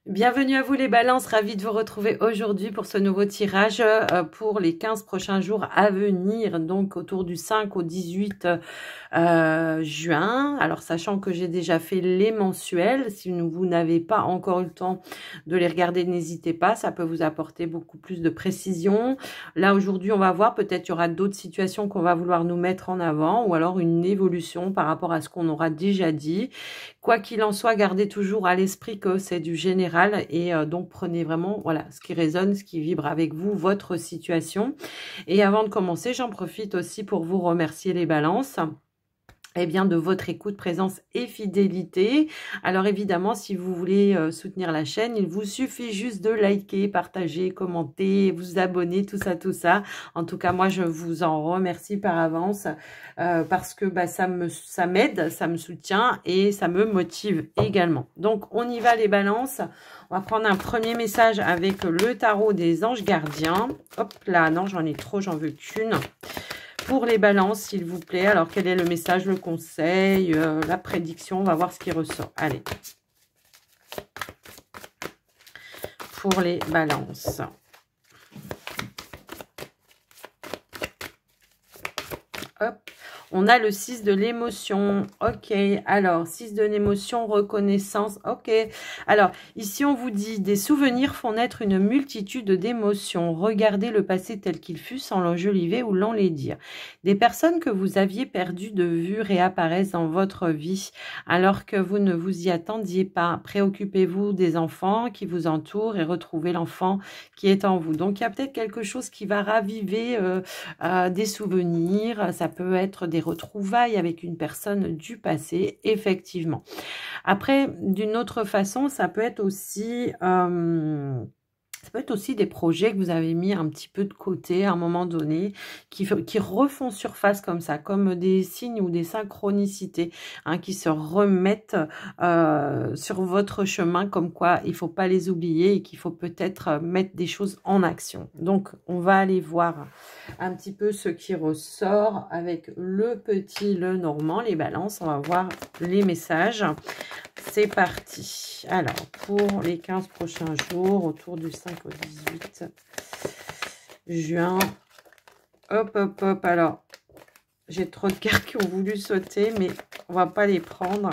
Bienvenue à vous les balances, ravie de vous retrouver aujourd'hui pour ce nouveau tirage pour les 15 prochains jours à venir, donc autour du 5 au 18 juin. Alors sachant que j'ai déjà fait les mensuels, si vous n'avez pas encore eu le temps de les regarder, n'hésitez pas, ça peut vous apporter beaucoup plus de précision. Là aujourd'hui on va voir, peut-être il y aura d'autres situations qu'on va vouloir nous mettre en avant ou alors une évolution par rapport à ce qu'on aura déjà dit. Quoi qu'il en soit, gardez toujours à l'esprit que c'est du général et donc prenez vraiment voilà ce qui résonne, ce qui vibre avec vous, votre situation. Et avant de commencer, j'en profite aussi pour vous remercier les balances. Eh bien, de votre écoute, présence et fidélité. Alors évidemment, si vous voulez soutenir la chaîne, il vous suffit juste de liker, partager, commenter, vous abonner, tout ça, tout ça. En tout cas, moi, je vous en remercie par avance parce que ça m'aide, ça me soutient et ça me motive également. Donc, on y va les balances. On va prendre un premier message avec le tarot des anges gardiens. Hop là, non, j'en ai trop, j'en veux qu'une. Pour les balances, s'il vous plaît. Alors, quel est le message, le conseil, la prédiction? On va voir ce qui ressort. Allez. Pour les balances. Hop. On a le 6 de l'émotion. Ok. Alors, 6 de l'émotion, reconnaissance. Ok. Alors, ici, on vous dit, des souvenirs font naître une multitude d'émotions. Regardez le passé tel qu'il fut sans l'enjoliver ou l'enlaidir. Des personnes que vous aviez perdues de vue réapparaissent dans votre vie alors que vous ne vous y attendiez pas. Préoccupez-vous des enfants qui vous entourent et retrouvez l'enfant qui est en vous. Donc, il y a peut-être quelque chose qui va raviver des souvenirs. Ça peut être des retrouvailles avec une personne du passé, effectivement. Après, d'une autre façon, ça peut être aussi des projets que vous avez mis un petit peu de côté à un moment donné, qui refont surface comme ça, comme des signes ou des synchronicités, hein, qui se remettent sur votre chemin, comme quoi il ne faut pas les oublier et qu'il faut peut-être mettre des choses en action. Donc, on va aller voir un petit peu ce qui ressort avec le petit, le normand, les balances. On va voir les messages. C'est parti. Alors, pour les 15 prochains jours, autour du 5 au 18 juin. Hop, hop, hop. Alors, j'ai trop de cartes qui ont voulu sauter, mais on va pas les prendre.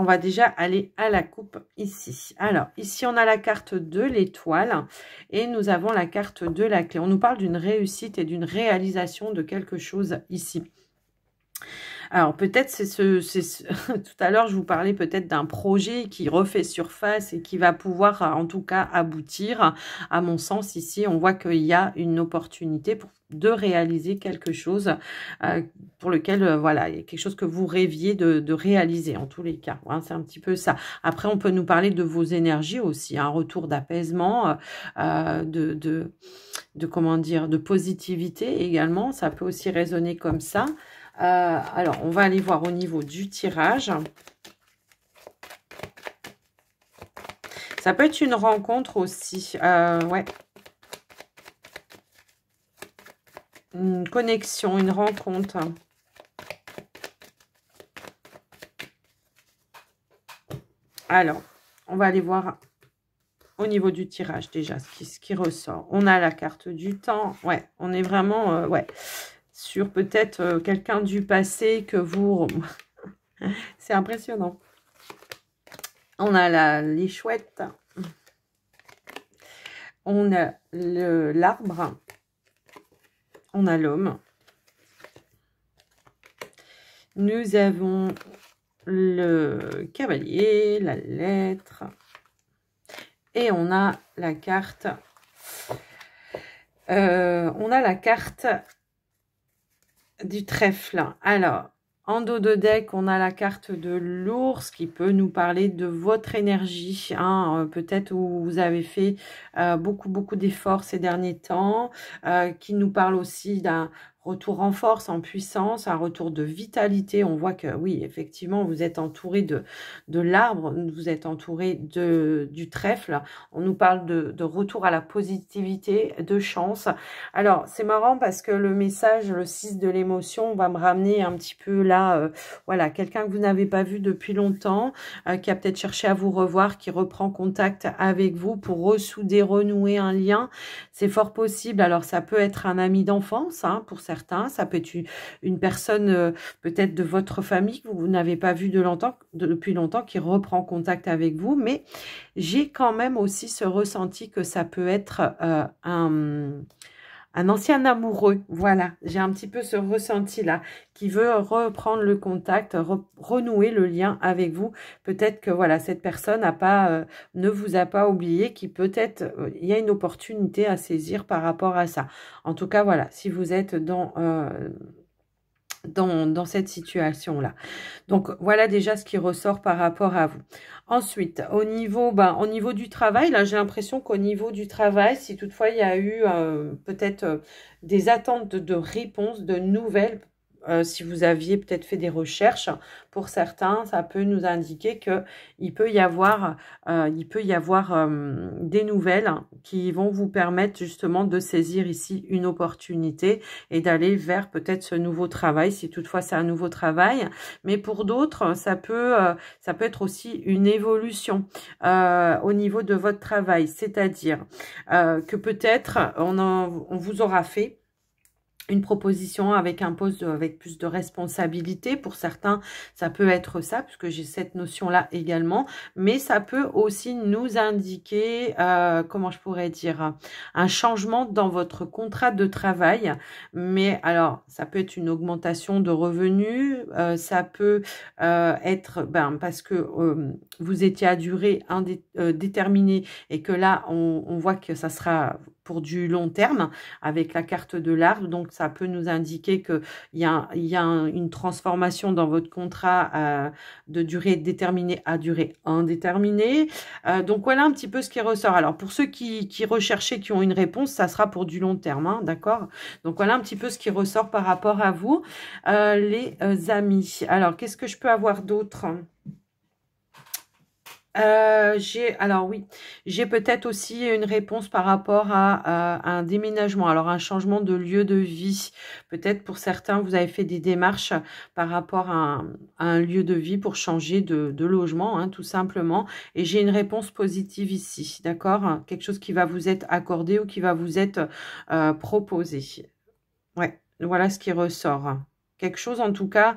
On va déjà aller à la coupe ici. Alors, ici, on a la carte de l'étoile et nous avons la carte de la clé. On nous parle d'une réussite et d'une réalisation de quelque chose ici. Alors, peut-être tout à l'heure, je vous parlais peut-être d'un projet qui refait surface et qui va pouvoir, en tout cas, aboutir. À mon sens, ici, on voit qu'il y a une opportunité de réaliser quelque chose pour lequel, voilà, il y a quelque chose que vous rêviez de réaliser, en tous les cas. Hein, c'est un petit peu ça. Après, on peut nous parler de vos énergies aussi, un retour d'apaisement, comment dire, de positivité également. Ça peut aussi résonner comme ça. Alors, on va aller voir au niveau du tirage. Ça peut être une rencontre aussi. Ouais. Une connexion, une rencontre. Alors, on va aller voir au niveau du tirage déjà ce qui ressort. On a la carte du temps. Ouais, on est vraiment... ouais. Sur peut-être quelqu'un du passé que vous... C'est impressionnant. On a les chouettes. On a l'arbre. On a l'homme. Nous avons le cavalier, la lettre. Et on a la carte... on a la carte... du trèfle. Alors, en dos de deck, on a la carte de l'ours qui peut nous parler de votre énergie. Hein, peut-être où vous avez fait beaucoup d'efforts ces derniers temps, qui nous parle aussi d'un retour en force, en puissance, un retour de vitalité. On voit que oui, effectivement, vous êtes entouré de l'arbre, vous êtes entouré du trèfle. On nous parle de retour à la positivité, de chance. Alors, c'est marrant parce que le message, le 6 de l'émotion, va me ramener un petit peu là, voilà, quelqu'un que vous n'avez pas vu depuis longtemps, qui a peut-être cherché à vous revoir, qui reprend contact avec vous pour ressouder, renouer un lien. C'est fort possible. Alors, ça peut être un ami d'enfance, hein, pour certains. Ça peut être une personne peut-être de votre famille que vous n'avez pas vu depuis longtemps, qui reprend contact avec vous. Mais j'ai quand même aussi ce ressenti que ça peut être un ancien amoureux. Voilà, j'ai un petit peu ce ressenti-là qui veut reprendre le contact, renouer le lien avec vous. Peut-être que voilà, cette personne ne vous a pas oublié, qui peut-être, il y a une opportunité à saisir par rapport à ça. En tout cas, voilà, si vous êtes dans cette situation-là. Donc, voilà déjà ce qui ressort par rapport à vous. Ensuite, au niveau du travail, là, j'ai l'impression qu'au niveau du travail, si toutefois il y a eu peut-être des attentes de réponses, de nouvelles, si vous aviez peut-être fait des recherches, pour certains, ça peut nous indiquer que il peut y avoir des nouvelles qui vont vous permettre justement de saisir ici une opportunité et d'aller vers peut-être ce nouveau travail, si toutefois c'est un nouveau travail. Mais pour d'autres, ça peut être aussi une évolution au niveau de votre travail, c'est-à-dire que peut-être on vous aura fait une proposition avec un poste avec plus de responsabilité. Pour certains, ça peut être ça, puisque j'ai cette notion-là également. Mais ça peut aussi nous indiquer, comment je pourrais dire, un changement dans votre contrat de travail. Mais alors, ça peut être une augmentation de revenus. Ça peut être parce que vous étiez à durée déterminée et que là, on voit que ça sera pour du long terme avec la carte de l'arbre. Donc, ça peut nous indiquer qu'il y a une transformation dans votre contrat de durée déterminée à durée indéterminée. Donc, voilà un petit peu ce qui ressort. Alors, pour ceux qui recherchaient, qui ont une réponse, ça sera pour du long terme, hein, d'accord? Donc, voilà un petit peu ce qui ressort par rapport à vous, les amis. Alors, qu'est-ce que je peux avoir d'autre ? J'ai peut-être aussi une réponse par rapport à un déménagement, alors un changement de lieu de vie. Peut-être pour certains, vous avez fait des démarches par rapport à un lieu de vie pour changer de logement, hein, tout simplement. Et j'ai une réponse positive ici, d'accord? Quelque chose qui va vous être accordé ou qui va vous être proposé. Ouais, voilà ce qui ressort. Quelque chose en tout cas,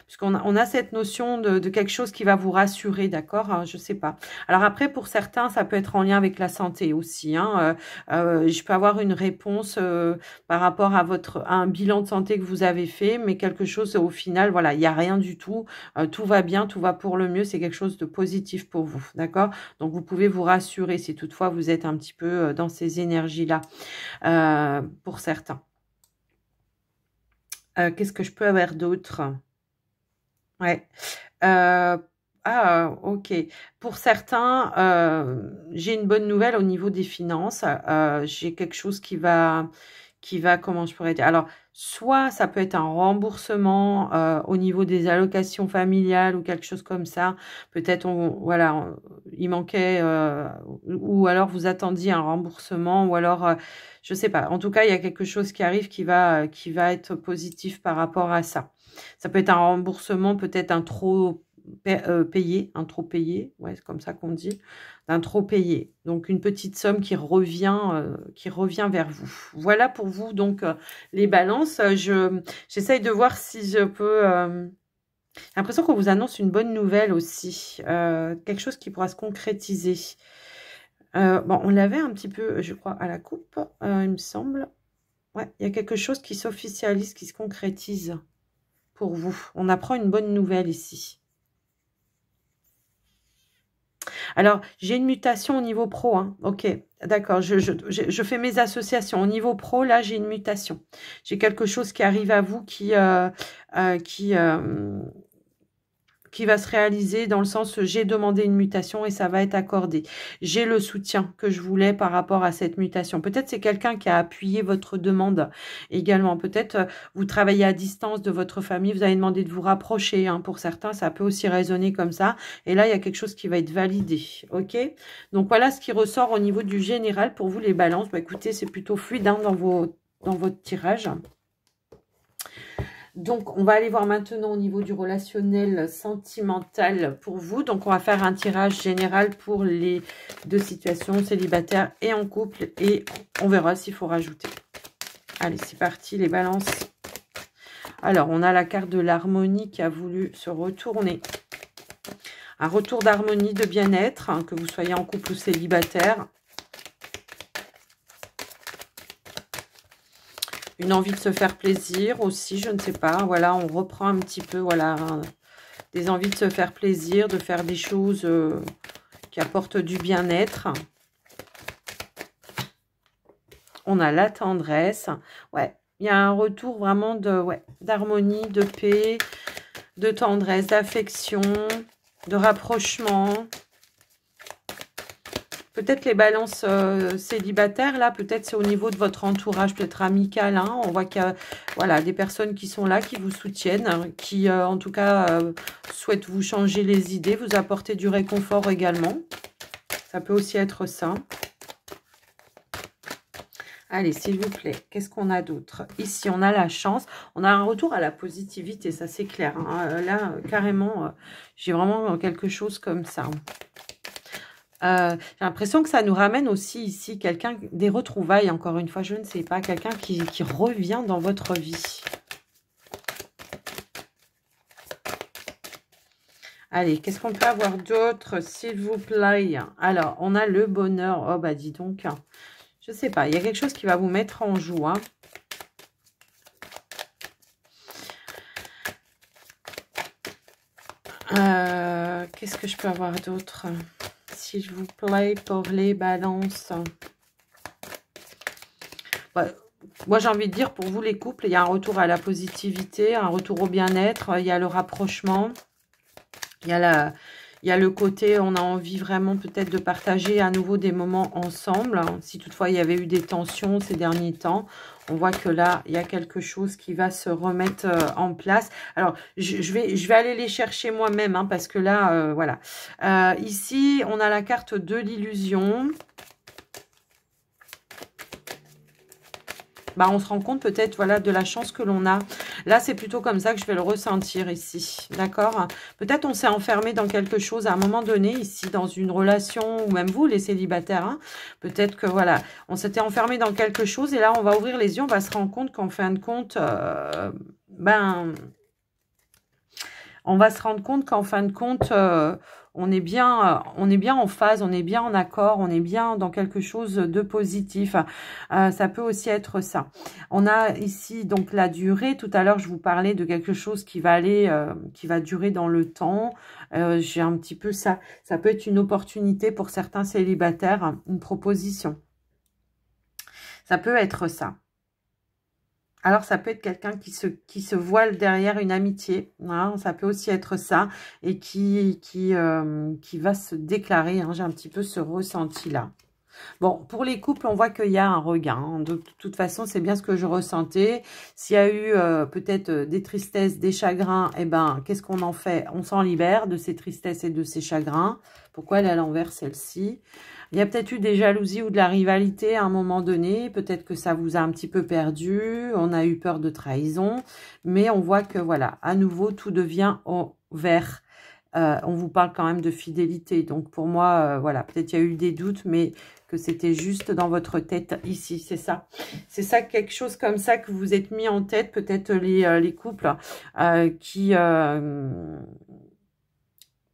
puisqu'on a cette notion de quelque chose qui va vous rassurer, d'accord? Je sais pas. Alors après, pour certains, ça peut être en lien avec la santé aussi, hein. Je peux avoir une réponse par rapport à un bilan de santé que vous avez fait, mais quelque chose au final, voilà, il n'y a rien du tout. Tout va bien, tout va pour le mieux. C'est quelque chose de positif pour vous, d'accord? Donc, vous pouvez vous rassurer si toutefois vous êtes un petit peu dans ces énergies-là, pour certains. Qu'est-ce que je peux avoir d'autre? Ouais. Ok. Pour certains, j'ai une bonne nouvelle au niveau des finances. J'ai quelque chose qui va, comment je pourrais dire? Alors, soit ça peut être un remboursement au niveau des allocations familiales ou quelque chose comme ça. Peut-être, voilà, il manquait, ou alors vous attendiez un remboursement, ou alors, je sais pas. En tout cas, il y a quelque chose qui arrive qui va être positif par rapport à ça. Ça peut être un remboursement, peut-être un trop payé, ouais, c'est comme ça qu'on dit, d'un trop payé. Donc, une petite somme qui revient vers vous. Voilà pour vous, donc, les balances. J'essaye de voir si je peux... J'ai l'impression qu'on vous annonce une bonne nouvelle aussi. Quelque chose qui pourra se concrétiser. Bon, on l'avait un petit peu, je crois, à la coupe, il me semble. Ouais, il y a quelque chose qui s'officialise, qui se concrétise pour vous. On apprend une bonne nouvelle ici. Alors, j'ai une mutation au niveau pro, hein. Ok, d'accord, je fais mes associations. Au niveau pro, là, j'ai une mutation. J'ai quelque chose qui arrive à vous qui qui va se réaliser dans le sens j'ai demandé une mutation et ça va être accordé. J'ai le soutien que je voulais par rapport à cette mutation. Peut-être c'est quelqu'un qui a appuyé votre demande également. Peut-être vous travaillez à distance de votre famille, vous avez demandé de vous rapprocher. Hein. Pour certains, ça peut aussi résonner comme ça. Et là, il y a quelque chose qui va être validé. Ok? Donc voilà ce qui ressort au niveau du général pour vous les balances. Bah, écoutez, c'est plutôt fluide hein, dans votre tirage. Donc, on va aller voir maintenant au niveau du relationnel sentimental pour vous. Donc, on va faire un tirage général pour les deux situations, célibataire et en couple. Et on verra s'il faut rajouter. Allez, c'est parti, les balances. Alors, on a la carte de l'harmonie qui a voulu se retourner. Un retour d'harmonie, de bien-être, hein, que vous soyez en couple ou célibataire. Une envie de se faire plaisir aussi, je ne sais pas. Voilà, on reprend un petit peu, voilà, hein, des envies de se faire plaisir, de faire des choses qui apportent du bien-être. On a la tendresse. Ouais, il y a un retour vraiment d'harmonie, de paix, de tendresse, d'affection, de rapprochement. Peut-être les balances célibataires, là, peut-être c'est au niveau de votre entourage, peut-être amical. Hein. On voit qu'il y a voilà, des personnes qui sont là, qui vous soutiennent, qui en tout cas souhaitent vous changer les idées, vous apporter du réconfort également. Ça peut aussi être ça. Allez, s'il vous plaît, qu'est-ce qu'on a d'autre? Ici, on a la chance. On a un retour à la positivité, ça c'est clair. Hein. Là, carrément, j'ai vraiment quelque chose comme ça. J'ai l'impression que ça nous ramène aussi ici quelqu'un, des retrouvailles, encore une fois, je ne sais pas, quelqu'un qui revient dans votre vie. Allez, qu'est-ce qu'on peut avoir d'autre, s'il vous plaît? Alors, on a le bonheur. Oh, bah dis donc, je ne sais pas, il y a quelque chose qui va vous mettre en joie. Qu'est-ce que je peux avoir d'autre, s'il vous plaît, pour les balances? Ouais, moi, j'ai envie de dire, pour vous, les couples, il y a un retour à la positivité, un retour au bien-être, il y a le rapprochement, il y a le côté, on a envie vraiment peut-être de partager à nouveau des moments ensemble. Si toutefois, il y avait eu des tensions ces derniers temps, on voit que là, il y a quelque chose qui va se remettre en place. Alors, je vais aller les chercher moi-même, hein, parce que là, voilà. Ici, on a la carte de l'illusion. Bah, on se rend compte peut-être, voilà, de la chance que l'on a. Là, c'est plutôt comme ça que je vais le ressentir ici, d'accord? Peut-être on s'est enfermé dans quelque chose à un moment donné, ici, dans une relation, ou même vous, les célibataires, hein, peut-être que, voilà, on s'était enfermé dans quelque chose, et là, on va ouvrir les yeux, on va se rendre compte qu'en fin de compte, on va se rendre compte qu'en fin de compte, on est bien en phase, on est bien en accord, on est bien dans quelque chose de positif. Ça peut aussi être ça. On a ici donc la durée. Tout à l'heure, je vous parlais de quelque chose qui va aller, qui va durer dans le temps. J'ai un petit peu ça. Ça peut être une opportunité pour certains célibataires, une proposition. Ça peut être ça. Alors, ça peut être quelqu'un qui se voile derrière une amitié. Hein, ça peut aussi être ça. Et qui va se déclarer. Hein, j'ai un petit peu ce ressenti-là. Bon, pour les couples, on voit qu'il y a un regain. Hein. De toute façon, c'est bien ce que je ressentais. S'il y a eu peut-être des tristesses, des chagrins, eh ben, qu'est-ce qu'on en fait? On s'en libère de ces tristesses et de ces chagrins. Pourquoi elle est à l'envers, celle-ci? Il y a peut-être eu des jalousies ou de la rivalité à un moment donné. Peut-être que ça vous a un petit peu perdu. On a eu peur de trahison. Mais on voit que, voilà, à nouveau, tout devient au vert. On vous parle quand même de fidélité. Donc, pour moi, voilà, peut-être il y a eu des doutes, mais que c'était juste dans votre tête ici. C'est ça. C'est ça, quelque chose comme ça que vous êtes mis en tête. Peut-être les couples qui...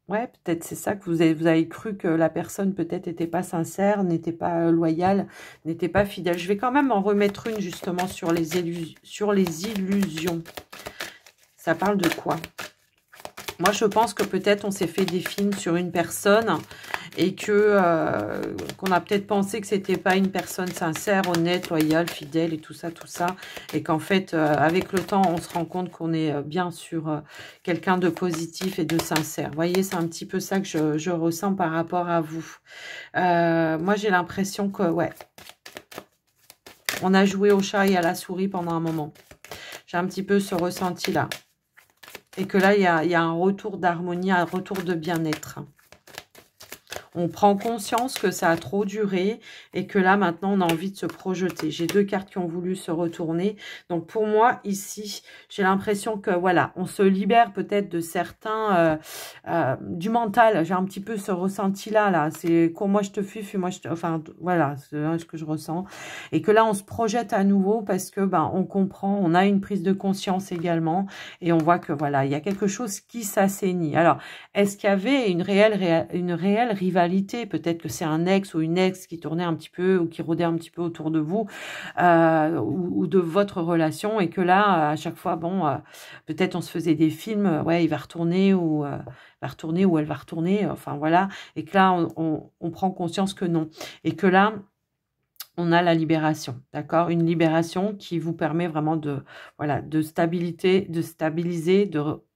ouais, peut-être c'est ça que vous avez cru que la personne peut-être n'était pas sincère, n'était pas loyale, n'était pas fidèle. Je vais quand même en remettre une justement sur les illusions. Ça parle de quoi? Moi, je pense que peut-être on s'est fait des films sur une personne et que qu'on a peut-être pensé que c'était pas une personne sincère, honnête, loyale, fidèle et tout ça. Et qu'en fait, avec le temps, on se rend compte qu'on est bien sur quelqu'un de positif et de sincère. Vous voyez, c'est un petit peu ça que je ressens par rapport à vous. Moi, j'ai l'impression que, ouais, on a joué au chat et à la souris pendant un moment. J'ai un petit peu ce ressenti-là. Et que là, il y a un retour d'harmonie, un retour de bien-être. On prend conscience que ça a trop duré et que là, maintenant, on a envie de se projeter. J'ai deux cartes qui ont voulu se retourner. Donc, pour moi, ici, j'ai l'impression que, voilà, on se libère peut-être de certains... du mental. J'ai un petit peu ce ressenti-là, là. C'est « moi, je te fuis, moi, je te... » Enfin, voilà, c'est ce que je ressens. Et que là, on se projette à nouveau parce que, ben, on comprend, on a une prise de conscience également. Et on voit que, voilà, il y a quelque chose qui s'assainit. Alors, est-ce qu'il y avait une réelle rivalité? Peut-être que c'est un ex ou une ex qui tournait un petit peu ou qui rôdait un petit peu autour de vous ou de votre relation et que là, à chaque fois, bon, peut-être on se faisait des films, ouais, il va retourner ou elle va retourner, enfin voilà, et que là, on prend conscience que non. Et que là, on a la libération, d'accord? Une libération qui vous permet vraiment de, voilà, de stabiliser,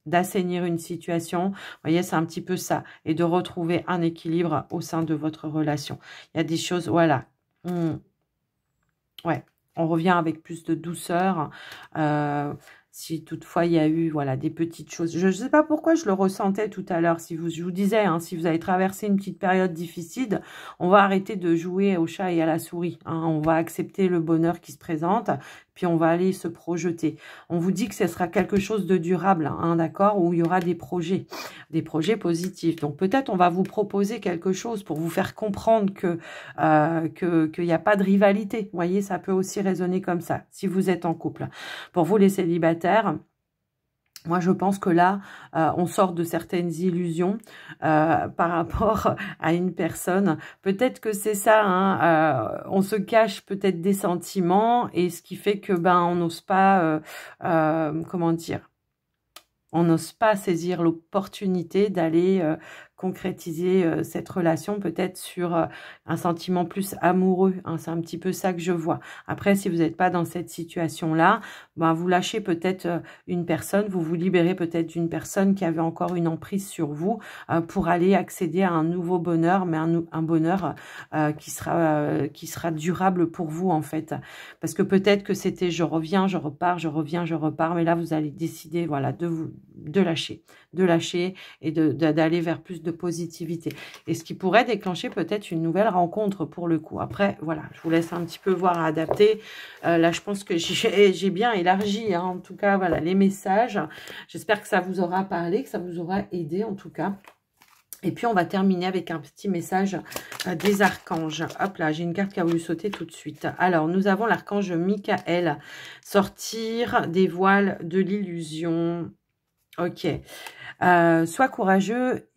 d'assainir une situation. Vous voyez, c'est un petit peu ça. Et de retrouver un équilibre au sein de votre relation. Il y a des choses, voilà. Ouais, on revient avec plus de douceur. Si toutefois il y a eu, voilà, des petites choses. Je ne sais pas pourquoi je le ressentais tout à l'heure. Je vous disais, hein, si vous avez traversé une petite période difficile, on va arrêter de jouer au chat et à la souris. Hein. On va accepter le bonheur qui se présente, puis on va aller se projeter. On vous dit que ce sera quelque chose de durable, hein, d'accord, où il y aura des projets positifs. Donc peut-être on va vous proposer quelque chose pour vous faire comprendre que qu'il n'y a pas de rivalité. Vous voyez, ça peut aussi résonner comme ça, si vous êtes en couple. Pour vous les célibataires, moi, je pense que là, on sort de certaines illusions par rapport à une personne. Peut-être que c'est ça, hein, on se cache peut-être des sentiments et ce qui fait que ben on n'ose pas, comment dire, on n'ose pas saisir l'opportunité d'aller concrétiser cette relation peut-être sur un sentiment plus amoureux. Hein, c'est un petit peu ça que je vois. Après, si vous n'êtes pas dans cette situation-là, ben, vous lâchez peut-être une personne, vous vous libérez peut-être d'une personne qui avait encore une emprise sur vous pour aller accéder à un nouveau bonheur, mais un bonheur qui sera durable pour vous en fait. Parce que peut-être que c'était je reviens, je repars, je reviens, je repars, mais là vous allez décider, voilà, de lâcher et d'aller vers plus de positivité. Et ce qui pourrait déclencher peut-être une nouvelle rencontre pour le coup. Après, voilà, je vous laisse un petit peu voir à adapter. Là, je pense que j'ai bien élargi, hein, en tout cas, voilà, les messages. J'espère que ça vous aura parlé, que ça vous aura aidé, en tout cas. Et puis, on va terminer avec un petit message des archanges. Hop là, j'ai une carte qui a voulu sauter tout de suite. Alors, nous avons l'archange Michael. Sortir des voiles de l'illusion. Ok. Sois courageux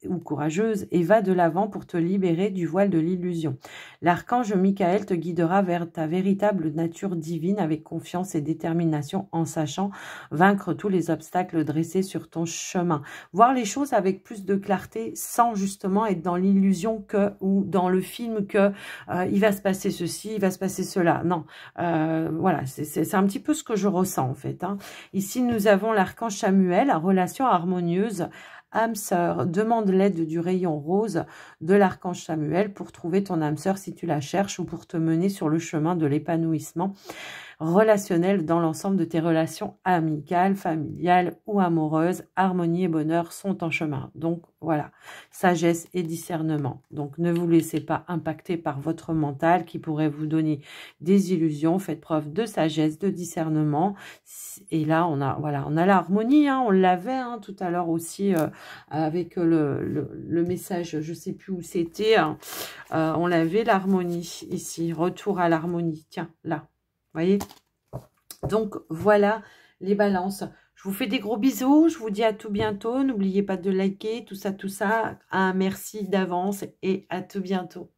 ou courageuse et va de l'avant pour te libérer du voile de l'illusion. L'archange Michael te guidera vers ta véritable nature divine avec confiance et détermination en sachant vaincre tous les obstacles dressés sur ton chemin. Voir les choses avec plus de clarté sans justement être dans l'illusion que ou dans le film que il va se passer ceci, il va se passer cela. Non, voilà, c'est un petit peu ce que je ressens en fait. Hein. Ici, nous avons l'archange Chamuel, relation harmonieuse. Âme sœur, demande l'aide du rayon rose de l'archange Samuel pour trouver ton âme sœur si tu la cherches ou pour te mener sur le chemin de l'épanouissement relationnel dans l'ensemble de tes relations amicales, familiales ou amoureuses. Harmonie et bonheur sont en chemin. Donc voilà, sagesse et discernement. Donc ne vous laissez pas impacter par votre mental qui pourrait vous donner des illusions. Faites preuve de sagesse, de discernement. Et là, on a l'harmonie. Hein, on l'avait hein, tout à l'heure aussi avec le message. Je sais plus où c'était. Hein, on l'avait l'harmonie ici. Retour à l'harmonie. Tiens, là. Voyez, donc voilà les balances. Je vous fais des gros bisous. Je vous dis à tout bientôt. N'oubliez pas de liker, tout ça. Un merci d'avance et à tout bientôt.